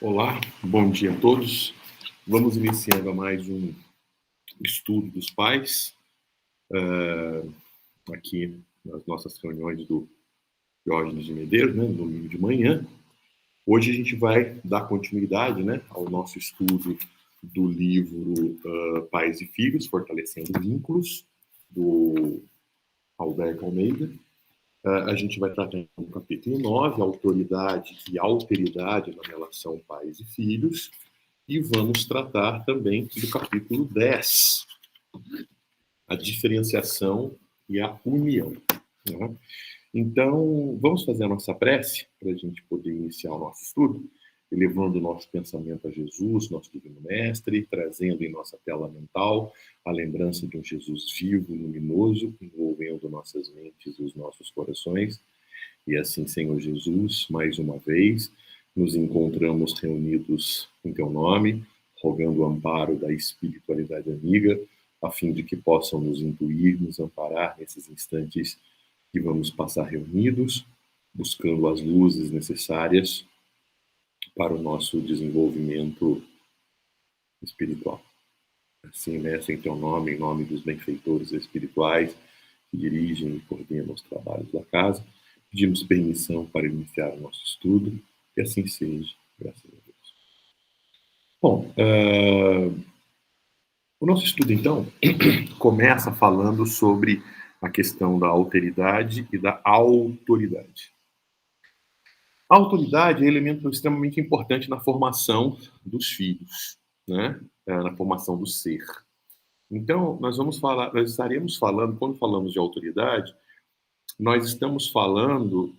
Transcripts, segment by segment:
Olá, bom dia a todos. Vamos iniciando mais um estudo dos pais, aqui nas nossas reuniões do Diógenes de Medeiros, né, no domingo de manhã. Hoje a gente vai dar continuidade, né, ao nosso estudo do livro Pais e Filhos, Fortalecendo Vínculos, do Alberto Almeida. A gente vai tratar do capítulo 9, autoridade e alteridade na relação pais e filhos. E vamos tratar também do capítulo 10, a diferenciação e a união. Né? Então, vamos fazer a nossa prece para a gente poder iniciar o nosso estudo, elevando o nosso pensamento a Jesus, nosso Divino Mestre, trazendo em nossa tela mental a lembrança de um Jesus vivo, luminoso, envolvendo nossas mentes e os nossos corações. E assim, Senhor Jesus, mais uma vez, nos encontramos reunidos em Teu nome, rogando o amparo da espiritualidade amiga, a fim de que possam nos intuir, nos amparar nesses instantes que vamos passar reunidos, buscando as luzes necessárias para o nosso desenvolvimento espiritual. Assim, nessa, em Teu nome, em nome dos benfeitores espirituais que dirigem e coordenam os trabalhos da casa, pedimos permissão para iniciar o nosso estudo, que assim seja, graças a Deus. Bom, o nosso estudo, então, começa falando sobre a questão da alteridade e da autoridade. A autoridade é um elemento extremamente importante na formação dos filhos, né? Na formação do ser. Então, nós estaremos falando, quando falamos de autoridade, nós estamos falando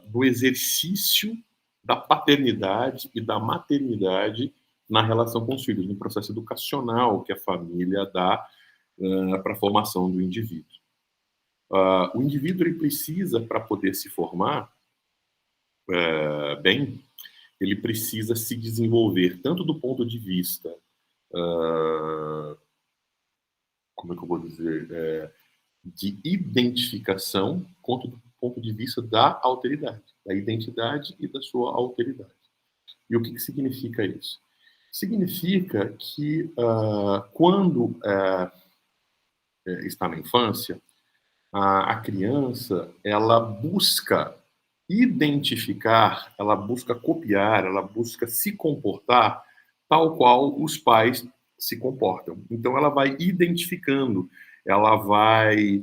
do exercício da paternidade e da maternidade na relação com os filhos, no processo educacional que a família dá para a formação do indivíduo. O indivíduo ele precisa, para poder se formar bem, ele precisa se desenvolver tanto do ponto de vista, como é que eu vou dizer, de identificação, quanto do ponto de vista da alteridade, da identidade e da sua alteridade. E o que significa isso? Significa que quando está na infância, a criança ela busca identificar, ela busca copiar, ela busca se comportar tal qual os pais se comportam. Então ela vai identificando, ela vai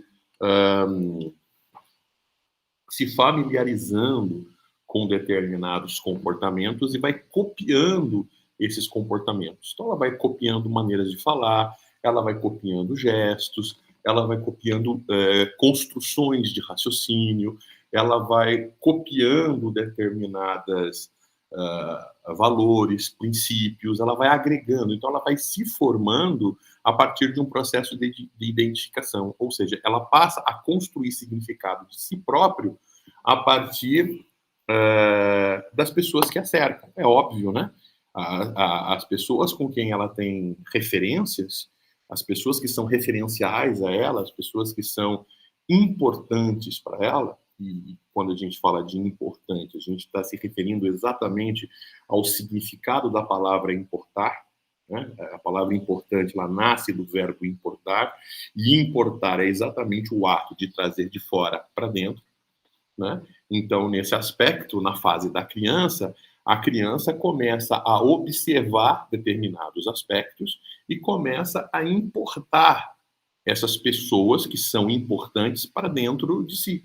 se familiarizando com determinados comportamentos e vai copiando esses comportamentos. Então ela vai copiando maneiras de falar, ela vai copiando gestos, ela vai copiando construções de raciocínio, ela vai copiando determinadas valores, princípios, ela vai agregando. Então ela vai se formando a partir de um processo de identificação, ou seja, ela passa a construir significado de si próprio a partir das pessoas que a cercam. É óbvio, né? As pessoas com quem ela tem referências, as pessoas que são referenciais a ela, as pessoas que são importantes para ela, e quando a gente fala de importante, a gente está se referindo exatamente ao significado da palavra importar, né? A palavra importante, ela nasce do verbo importar, e importar é exatamente o ato de trazer de fora para dentro, né? Então, nesse aspecto, na fase da criança, a criança começa a observar determinados aspectos e começa a importar essas pessoas que são importantes para dentro de si.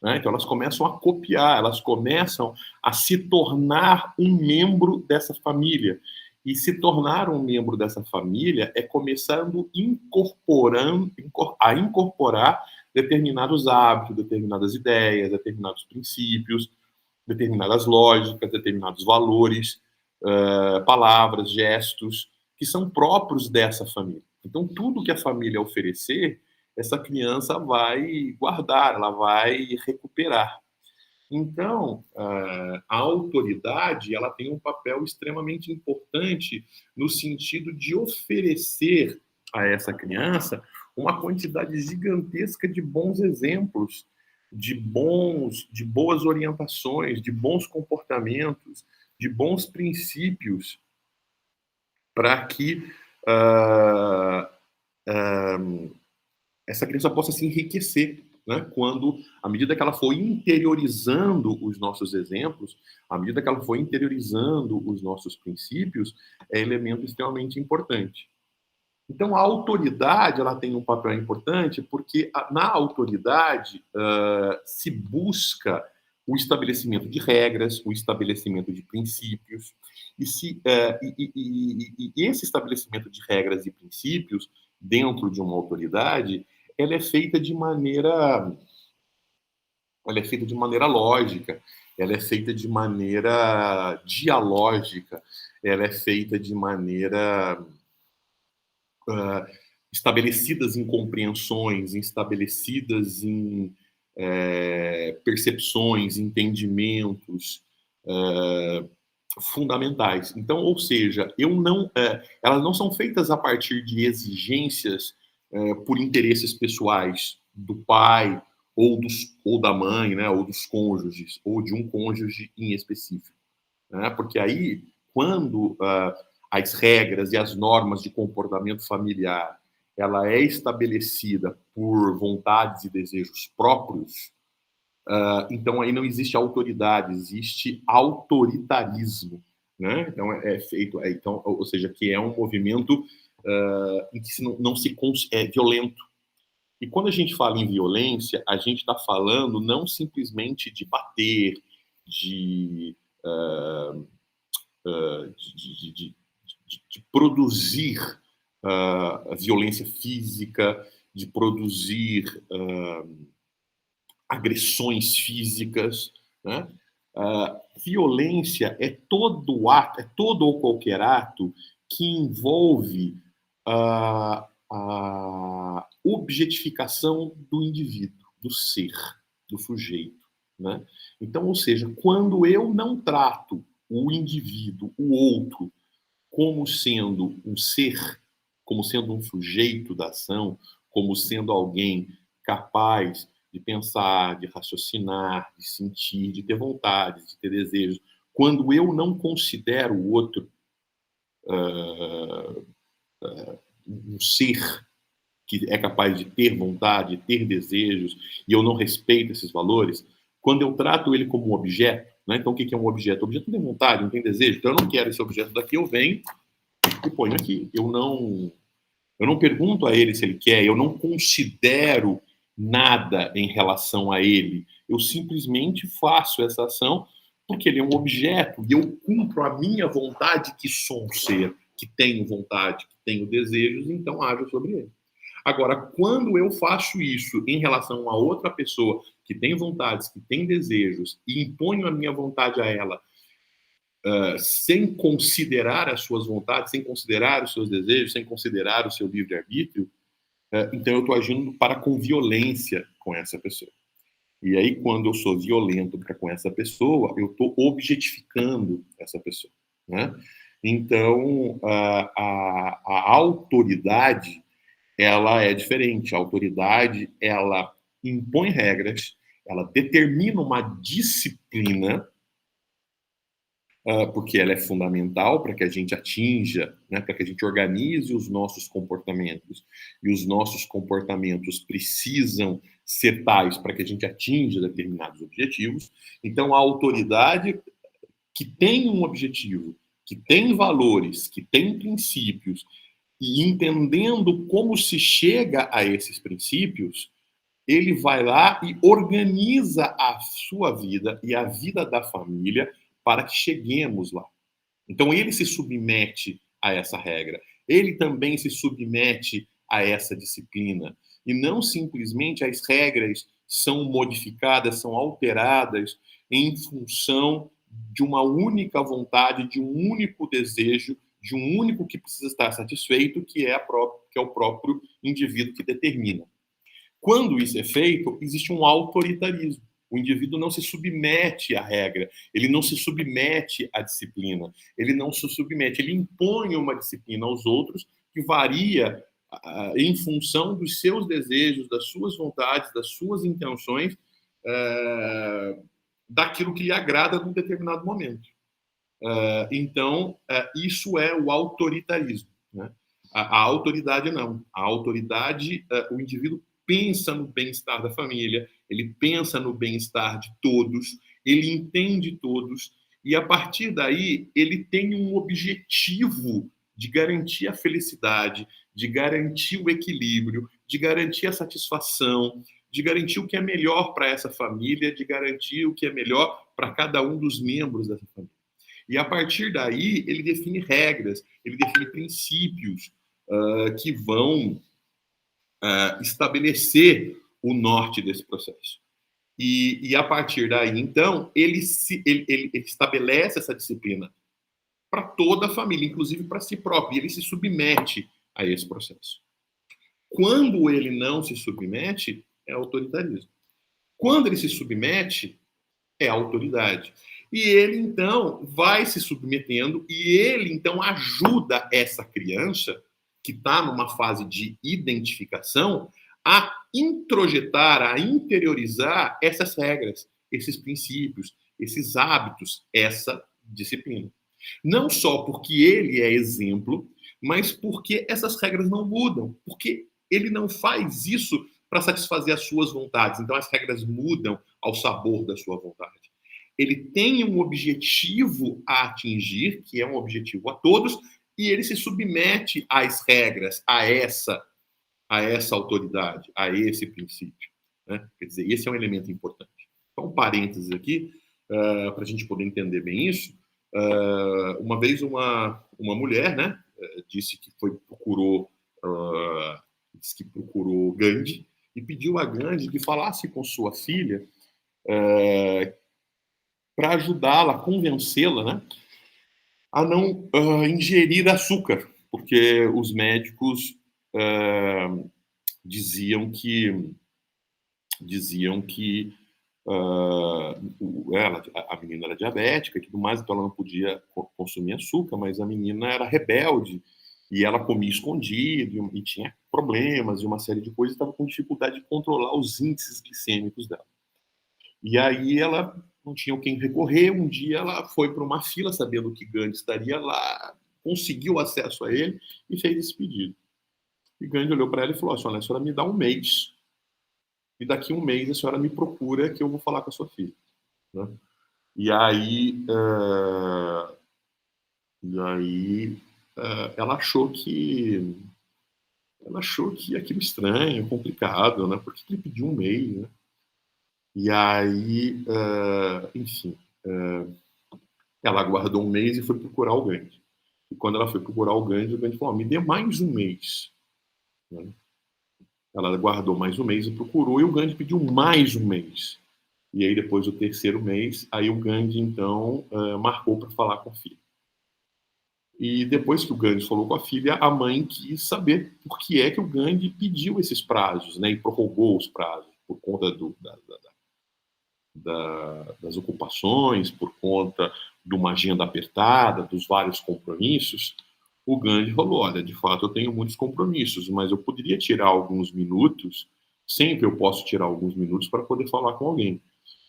Né? Então, elas começam a copiar, elas começam a se tornar um membro dessa família. E se tornar um membro dessa família é começando a incorporar determinados hábitos, determinadas ideias, determinados princípios, determinadas lógicas, determinados valores, palavras, gestos, que são próprios dessa família. Então, tudo que a família oferecer, essa criança vai guardar, ela vai recuperar. Então, a autoridade ela tem um papel extremamente importante no sentido de oferecer a essa criança uma quantidade gigantesca de bons exemplos, de boas orientações, de bons comportamentos, de bons princípios para que uh, essa criança possa se enriquecer, né? Quando, à medida que ela for interiorizando os nossos exemplos, à medida que ela for interiorizando os nossos princípios, é elemento extremamente importante. Então, a autoridade ela tem um papel importante porque na autoridade se busca o estabelecimento de regras, o estabelecimento de princípios, e esse estabelecimento de regras e princípios dentro de uma autoridade, ela é feita de maneira lógica, ela é feita de maneira dialógica, ela é feita de maneira estabelecidas em compreensões, estabelecidas em percepções, entendimentos fundamentais. Então, ou seja, elas não são feitas a partir de exigências por interesses pessoais do pai ou da mãe, né, ou dos cônjuges, ou de um cônjuge em específico. Né? Porque aí, quando as regras e as normas de comportamento familiar ela é estabelecida por vontades e desejos próprios, então aí não existe autoridade, existe autoritarismo, né? Então é feito, então, ou seja, que é um movimento em que não se é violento. E quando a gente fala em violência, a gente está falando não simplesmente de bater, de, uh, uh, de produzir violência física, de produzir agressões físicas, né? Violência é todo ato, é todo ou qualquer ato que envolve a objetificação do indivíduo, do ser, do sujeito, né? Então, ou seja, quando eu não trato o indivíduo, o outro, como sendo um ser, como sendo um sujeito da ação, como sendo alguém capaz de pensar, de raciocinar, de sentir, de ter vontade, de ter desejos. Quando eu não considero o outro um ser que é capaz de ter vontade, de ter desejos, e eu não respeito esses valores, quando eu trato ele como um objeto, né? Então o que é um objeto? O objeto não tem vontade, não tem desejo, então eu não quero esse objeto daqui, eu venho e ponho aqui. Eu não pergunto a ele se ele quer, eu não considero nada em relação a ele. Eu simplesmente faço essa ação porque ele é um objeto e eu cumpro a minha vontade, que sou um ser, que tenho vontade, que tenho desejos, então ajo sobre ele. Agora, quando eu faço isso em relação a outra pessoa que tem vontades, que tem desejos, e imponho a minha vontade a ela, sem considerar as suas vontades, sem considerar os seus desejos, sem considerar o seu livre-arbítrio, então eu estou agindo com violência com essa pessoa. E aí, quando eu sou violento com essa pessoa, eu estou objetificando essa pessoa, né? Então, a autoridade, ela é diferente. A autoridade, ela impõe regras, ela determina uma disciplina, porque ela é fundamental para que a gente atinja, né, para que a gente organize os nossos comportamentos. E os nossos comportamentos precisam ser tais para que a gente atinja determinados objetivos. Então, a autoridade que tem um objetivo, que tem valores, que tem princípios, e entendendo como se chega a esses princípios, ele vai lá e organiza a sua vida e a vida da família para que cheguemos lá. Então, ele se submete a essa regra. Ele também se submete a essa disciplina. E não simplesmente as regras são modificadas, são alteradas em função de uma única vontade, de um único desejo, de um único que precisa estar satisfeito, que é o próprio indivíduo que determina. Quando isso é feito, existe um autoritarismo. O indivíduo não se submete à regra, ele não se submete à disciplina, ele não se submete, ele impõe uma disciplina aos outros que varia em função dos seus desejos, das suas vontades, das suas intenções, daquilo que lhe agrada num determinado momento. Então, isso é o autoritarismo, né? A autoridade não. A autoridade, o indivíduo pensa no bem-estar da família, ele pensa no bem-estar de todos, ele entende todos, e a partir daí ele tem um objetivo de garantir a felicidade, de garantir o equilíbrio, de garantir a satisfação, de garantir o que é melhor para essa família, de garantir o que é melhor para cada um dos membros dessa família. E a partir daí, ele define regras, ele define princípios que vão estabelecer o norte desse processo. E a partir daí, então, ele estabelece essa disciplina para toda a família, inclusive para si próprio, e ele se submete a esse processo. Quando ele não se submete, é autoritarismo. Quando ele se submete, é autoridade. E ele, então, vai se submetendo e ele, então, ajuda essa criança, que está numa fase de identificação, a introjetar, a interiorizar essas regras, esses princípios, esses hábitos, essa disciplina. Não só porque ele é exemplo, mas porque essas regras não mudam, porque ele não faz isso para satisfazer as suas vontades. Então, as regras mudam ao sabor da sua vontade. Ele tem um objetivo a atingir, que é um objetivo a todos, e ele se submete às regras, a essa autoridade, a esse princípio, né? Quer dizer, esse é um elemento importante. Então, um parênteses aqui, para a gente poder entender bem isso. Uma vez uma mulher, né, disse que procurou Gandhi e pediu a Gandhi que falasse com sua filha para ajudá-la, convencê-la, né, a não ingerir açúcar, porque os médicos diziam que a menina era diabética e tudo mais, então ela não podia consumir açúcar, mas a menina era rebelde e ela comia escondido e tinha problemas e uma série de coisas, estava com dificuldade de controlar os índices glicêmicos dela. E aí ela não tinha quem recorrer. Um dia ela foi para uma fila, sabendo que Gandhi estaria lá, conseguiu acesso a ele e fez esse pedido. E Gandhi olhou para ela e falou assim: olha, a senhora me dá um mês, e daqui um mês a senhora me procura que eu vou falar com a sua filha. Né? E aí, ela achou que aquilo estranho, complicado, né? Porque ele pediu um mês, né? E aí, enfim, ela aguardou um mês e foi procurar o Gandhi. E quando ela foi procurar o Gandhi falou: me dê mais um mês. Né? Ela aguardou mais um mês e procurou, e o Gandhi pediu mais um mês. E aí, depois do terceiro mês, aí o Gandhi, então, marcou para falar com a filha. E depois que o Gandhi falou com a filha, a mãe quis saber por que é que o Gandhi pediu esses prazos, né, e prorrogou os prazos, por conta das ocupações, por conta de uma agenda apertada, dos vários compromissos. O Gandhi falou: olha, de fato eu tenho muitos compromissos, mas eu poderia tirar alguns minutos, sempre eu posso tirar alguns minutos para poder falar com alguém.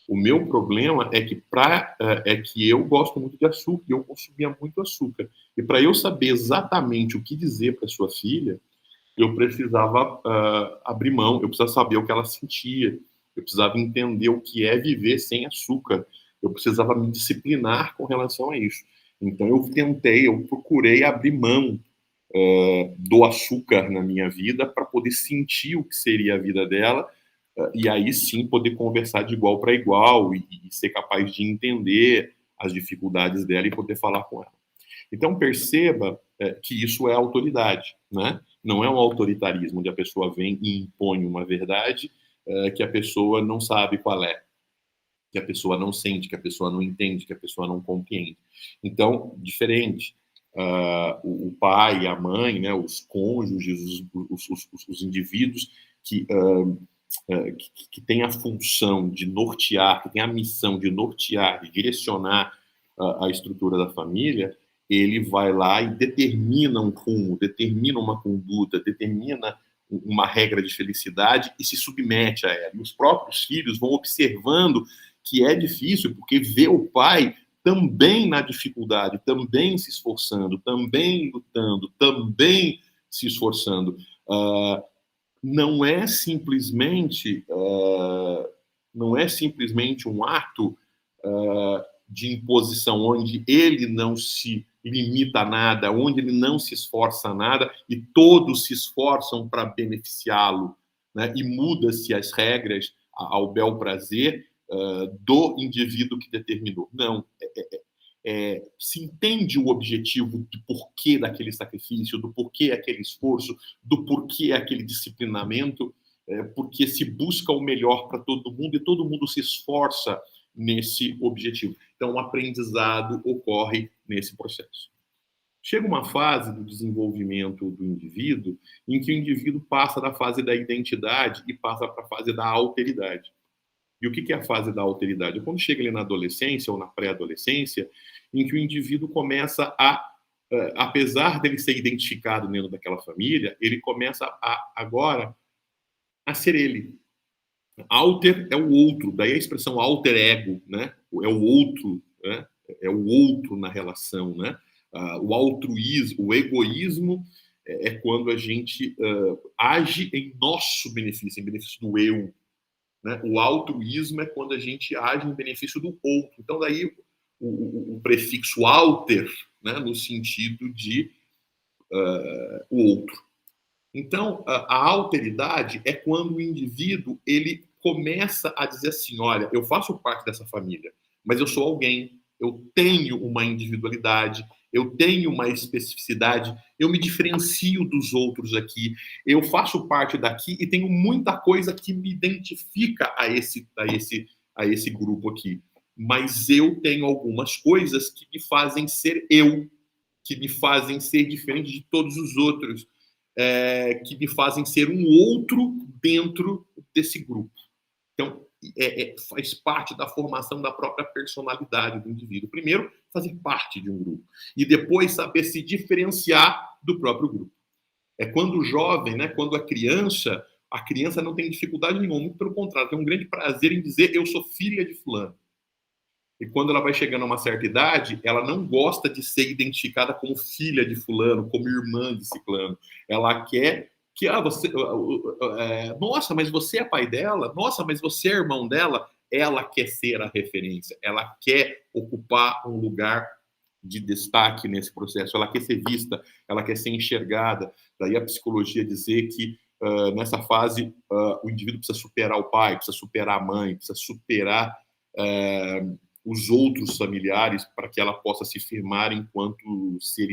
O meu problema é que eu gosto muito de açúcar, e eu consumia muito açúcar. E para eu saber exatamente o que dizer para sua filha, eu precisava abrir mão, eu precisava saber o que ela sentia, eu precisava entender o que é viver sem açúcar, eu precisava me disciplinar com relação a isso. Então eu procurei abrir mão do açúcar na minha vida para poder sentir o que seria a vida dela, e aí sim poder conversar de igual para igual e ser capaz de entender as dificuldades dela e poder falar com ela. Então perceba que isso é autoridade, né? Não é um autoritarismo onde a pessoa vem e impõe uma verdade que a pessoa não sabe qual é, que a pessoa não sente, que a pessoa não entende, que a pessoa não compreende. Então, diferente. O pai, a mãe, né, os cônjuges, os indivíduos que têm a função de nortear, que têm a missão de nortear, de direcionar a estrutura da família, ele vai lá e determina um rumo, determina uma conduta, determina uma regra de felicidade e se submete a ela. E os próprios filhos vão observando que é difícil, porque vê o pai também na dificuldade, também se esforçando, também lutando, também se esforçando. Não é simplesmente um ato de imposição onde ele não se limita a nada, onde ele não se esforça a nada e todos se esforçam para beneficiá-lo, né? E muda-se as regras ao bel prazer do indivíduo que determinou. Não, se entende o objetivo do porquê daquele sacrifício, do porquê aquele esforço, do porquê aquele disciplinamento, porque se busca o melhor para todo mundo e todo mundo se esforça nesse objetivo. Então, o aprendizado ocorre nesse processo. Chega uma fase do desenvolvimento do indivíduo em que o indivíduo passa da fase da identidade e passa para a fase da alteridade. E o que é a fase da alteridade? Quando chega ali na adolescência ou na pré-adolescência, em que o indivíduo começa apesar dele ser identificado dentro daquela família, ele começa agora a ser ele. Alter é o outro, daí a expressão alter ego, né? É o outro, né? É o outro na relação, né? O altruísmo, o egoísmo é quando a gente age em nosso benefício, em benefício do eu, né? O altruísmo é quando a gente age em benefício do outro. Então, daí o prefixo alter, né? No sentido de o outro. Então, a alteridade é quando o indivíduo ele começa a dizer assim, olha, eu faço parte dessa família, mas eu sou alguém, eu tenho uma individualidade, eu tenho uma especificidade, eu me diferencio dos outros aqui, eu faço parte daqui e tenho muita coisa que me identifica a esse grupo aqui. Mas eu tenho algumas coisas que me fazem ser eu, que me fazem ser diferente de todos os outros, que me fazem ser um outro dentro desse grupo. Então, faz parte da formação da própria personalidade do indivíduo. Primeiro, fazer parte de um grupo. E depois, saber se diferenciar do próprio grupo. É quando o jovem, né, quando a criança não tem dificuldade nenhuma, muito pelo contrário, tem um grande prazer em dizer eu sou filha de fulano. E quando ela vai chegando a uma certa idade, ela não gosta de ser identificada como filha de fulano, como irmã de ciclano. Ela quer que, nossa, mas você é pai dela? Nossa, mas você é irmão dela? Ela quer ser a referência. Ela quer ocupar um lugar de destaque nesse processo. Ela quer ser vista, ela quer ser enxergada. Daí a psicologia dizer que nessa fase o indivíduo precisa superar o pai, precisa superar a mãe, precisa superar os outros familiares para que ela possa se firmar enquanto ser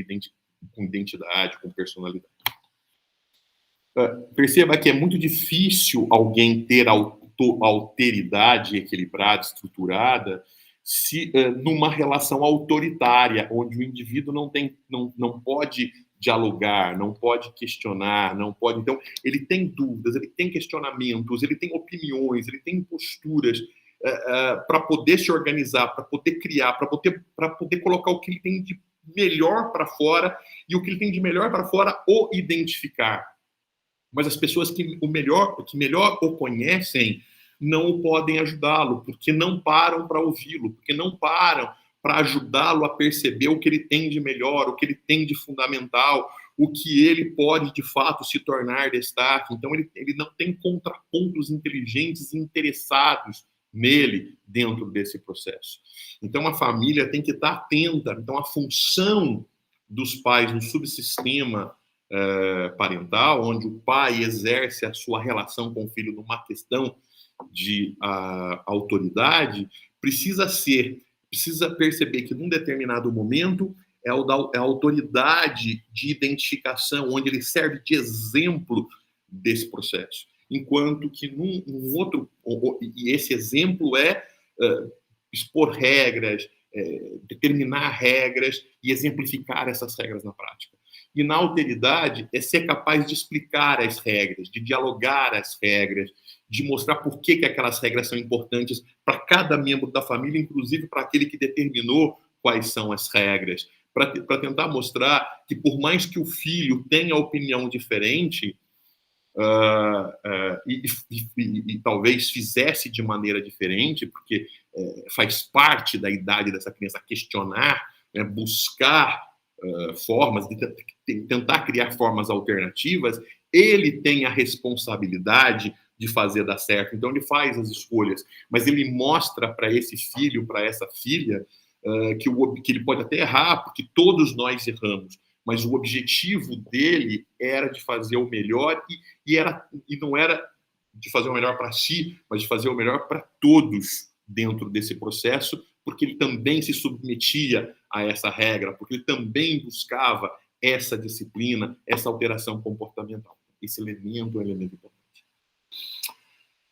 com identidade, com personalidade. Perceba que é muito difícil alguém ter alteridade equilibrada, estruturada, se numa relação autoritária, onde o indivíduo não pode dialogar, não pode questionar, não pode. Então, ele tem dúvidas, ele tem questionamentos, ele tem opiniões, ele tem posturas para poder se organizar, para poder criar, para poder colocar o que ele tem de melhor para fora e o que ele tem de melhor para fora o identificar. Mas as pessoas que melhor o conhecem não podem ajudá-lo, porque não param para ouvi-lo, porque não param para ajudá-lo a perceber o que ele tem de melhor, o que ele tem de fundamental, o que ele pode, de fato, se tornar destaque. Então, ele não tem contrapontos inteligentes e interessados nele dentro desse processo. Então, a família tem que estar atenta. Então, a função dos pais no subsistema parental, onde o pai exerce a sua relação com o filho numa questão de autoridade, precisa perceber que num determinado momento é a autoridade de identificação, onde ele serve de exemplo desse processo. Enquanto que num outro, e esse exemplo é expor regras, determinar regras e exemplificar essas regras na prática. E na alteridade é ser capaz de explicar as regras, de dialogar as regras, de mostrar por que aquelas regras são importantes para cada membro da família, inclusive para aquele que determinou quais são as regras, para tentar mostrar que por mais que o filho tenha opinião diferente, e talvez fizesse de maneira diferente, porque faz parte da idade dessa criança questionar, né, buscar formas, tentar criar formas alternativas, ele tem a responsabilidade de fazer dar certo. Então, ele faz as escolhas, mas ele mostra para esse filho, para essa filha, que ele pode até errar, porque todos nós erramos, mas o objetivo dele era de fazer o melhor e não era de fazer o melhor para si, mas de fazer o melhor para todos dentro desse processo, porque ele também se submetia a essa regra, porque ele também buscava essa disciplina, essa alteração comportamental. Esse elemento é um elemento importante.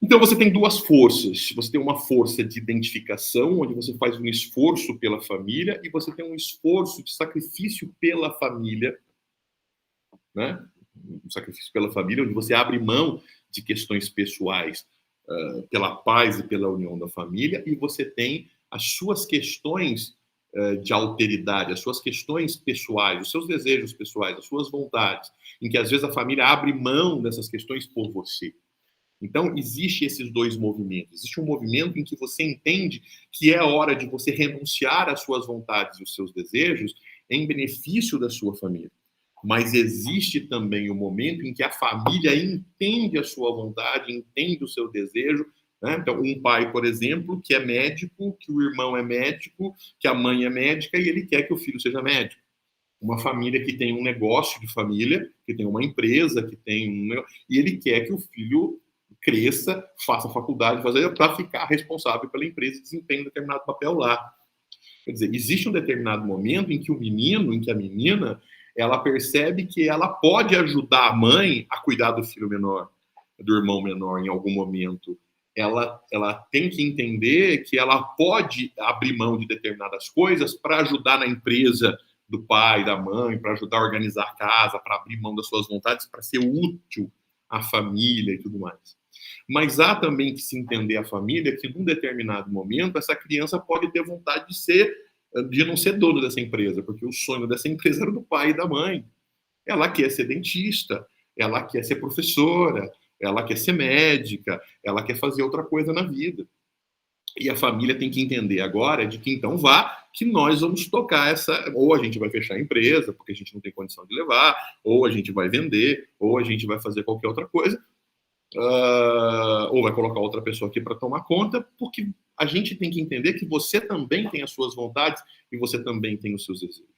Então, você tem duas forças. Você tem uma força de identificação, onde você faz um esforço pela família, e você tem um esforço de sacrifício pela família, né? Um sacrifício pela família, onde você abre mão de questões pessoais pela paz e pela união da família, e você tem as suas questões de alteridade, as suas questões pessoais, os seus desejos pessoais, as suas vontades, em que às vezes a família abre mão dessas questões por você. Então, existe esses dois movimentos. Existe um movimento em que você entende que é hora de você renunciar às suas vontades e os seus desejos em benefício da sua família. Mas existe também o momento em que a família entende a sua vontade, entende o seu desejo, né? Então, um pai, por exemplo, que é médico, que o irmão é médico, que a mãe é médica e ele quer que o filho seja médico. Uma família que tem um negócio de família, que tem uma empresa, que tem e ele quer que o filho cresça, faça faculdade, para ficar responsável pela empresa e desempenhe um determinado papel lá. Quer dizer, existe um determinado momento em que o menino, em que a menina, ela percebe que ela pode ajudar a mãe a cuidar do filho menor, do irmão menor em algum momento. Ela tem que entender que ela pode abrir mão de determinadas coisas para ajudar na empresa do pai, da mãe, para ajudar a organizar a casa, para abrir mão das suas vontades, para ser útil à família e tudo mais. Mas há também que se entender a família que, num determinado momento, essa criança pode ter vontade de não ser dono dessa empresa, porque o sonho dessa empresa era do pai e da mãe. Ela quer ser dentista, ela quer ser professora, ela quer ser médica, ela quer fazer outra coisa na vida. E a família tem que entender agora de que então que nós vamos tocar essa, ou a gente vai fechar a empresa, porque a gente não tem condição de levar, ou a gente vai vender, ou a gente vai fazer qualquer outra coisa, ou vai colocar outra pessoa aqui para tomar conta, porque a gente tem que entender que você também tem as suas vontades e você também tem os seus desejos.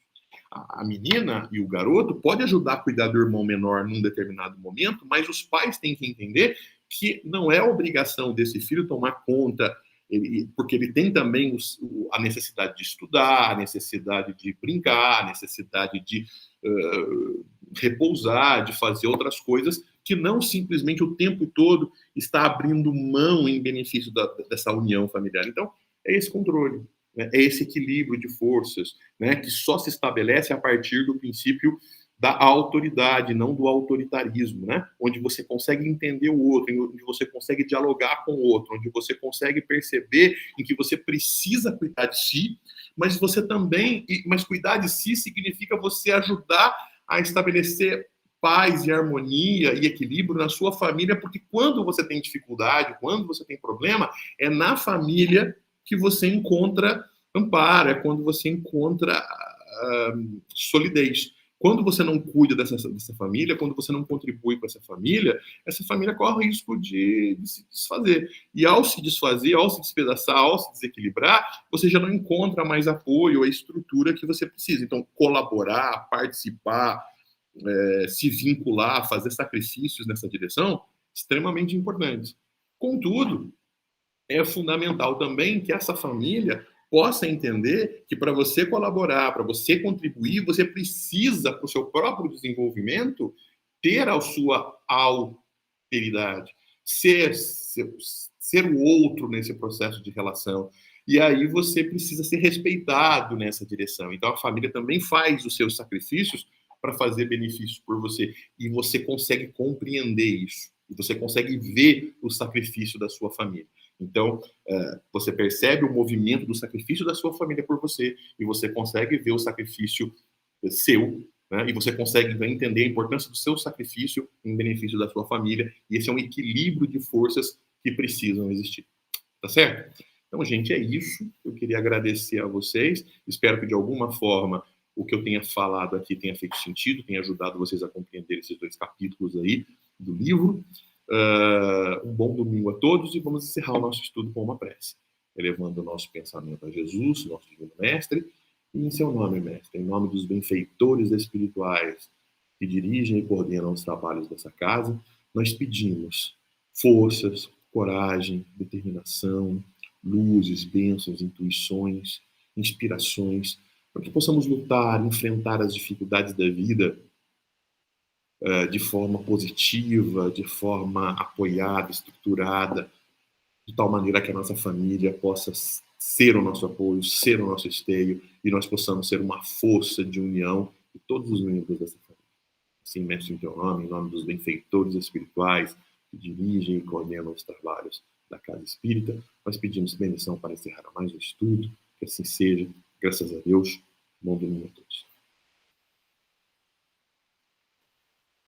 A menina e o garoto pode ajudar a cuidar do irmão menor num determinado momento, mas os pais têm que entender que não é obrigação desse filho tomar conta, porque ele tem também a necessidade de estudar, a necessidade de brincar, a necessidade de repousar, de fazer outras coisas, que não simplesmente o tempo todo está abrindo mão em benefício dessa união familiar. Então, é esse controle, né? É esse equilíbrio de forças, né? Que só se estabelece a partir do princípio da autoridade, não do autoritarismo, né? Onde você consegue entender o outro, onde você consegue dialogar com o outro, onde você consegue perceber em que você precisa cuidar de si, mas cuidar de si significa você ajudar a estabelecer paz e harmonia e equilíbrio na sua família, porque quando você tem dificuldade, quando você tem problema, é na família que você encontra amparo, é quando você encontra solidez. Quando você não cuida dessa família, quando você não contribui com essa família corre o risco de se desfazer. E ao se desfazer, ao se despedaçar, ao se desequilibrar, você já não encontra mais apoio, a estrutura que você precisa. Então, colaborar, participar, se vincular, fazer sacrifícios nessa direção, extremamente importante. Contudo, é fundamental também que essa família possa entender que para você colaborar, para você contribuir, você precisa, para o seu próprio desenvolvimento, ter a sua alteridade, ser o outro nesse processo de relação. E aí você precisa ser respeitado nessa direção. Então a família também faz os seus sacrifícios para fazer benefícios por você. E você consegue compreender isso. E você consegue ver o sacrifício da sua família. Então, você percebe o movimento do sacrifício da sua família por você e você consegue ver o sacrifício seu né? E você consegue entender a importância do seu sacrifício em benefício da sua família, e esse é um equilíbrio de forças que precisam existir. Tá certo? Então, gente, é isso. Eu queria agradecer a vocês. Espero que, de alguma forma, o que eu tenha falado aqui tenha feito sentido, tenha ajudado vocês a compreender esses 2 capítulos aí do livro. Um bom domingo a todos e vamos encerrar o nosso estudo com uma prece, elevando o nosso pensamento a Jesus, nosso divino mestre, e em seu nome, mestre, em nome dos benfeitores espirituais que dirigem e coordenam os trabalhos dessa casa, nós pedimos forças, coragem, determinação, luzes, bênçãos, intuições, inspirações, para que possamos lutar, enfrentar as dificuldades da vida de forma positiva, de forma apoiada, estruturada, de tal maneira que a nossa família possa ser o nosso apoio, ser o nosso esteio, e nós possamos ser uma força de união de todos os membros dessa família. Assim, mestre, em teu nome, em nome dos benfeitores espirituais que dirigem e coordenam os trabalhos da Casa Espírita, nós pedimos bendição para encerrar mais um estudo, que assim seja, graças a Deus, bom domingo a todos.